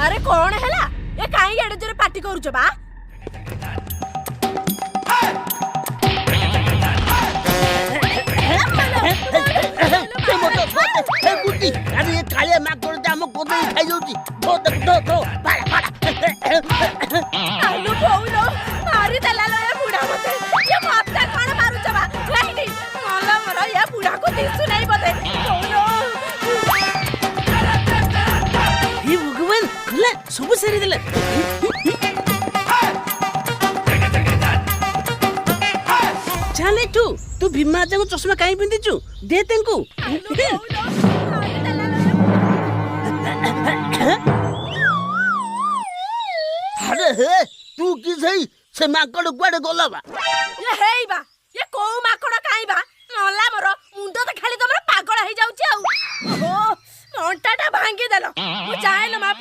अरे कौन हैला ये काई एडे जोरे पार्टी करूछ बा अरे ये काले माकड़ जाम कोदे खाई जाउची धो पाड़ा आलू बोलो मारी देला लो ये बुढ़ा मते ये मते कोन मारू छबा नहीं मला मरा ये बुढ़ा को दिसु नहीं बते बोलो हे भगवान ले सब सरी देले चले तू भीमा जाको चश्मा काई पिंदिचु दे तेंकु अरे हे तू की सही से माकड़ कुआडे गला बा ये हेई बा ये को माकड़ काई बा नला मोर मुंडो त खाली तमरा पागल हे जाउची आ ओहो अंटाटा भांगी देलो मु जाए न मा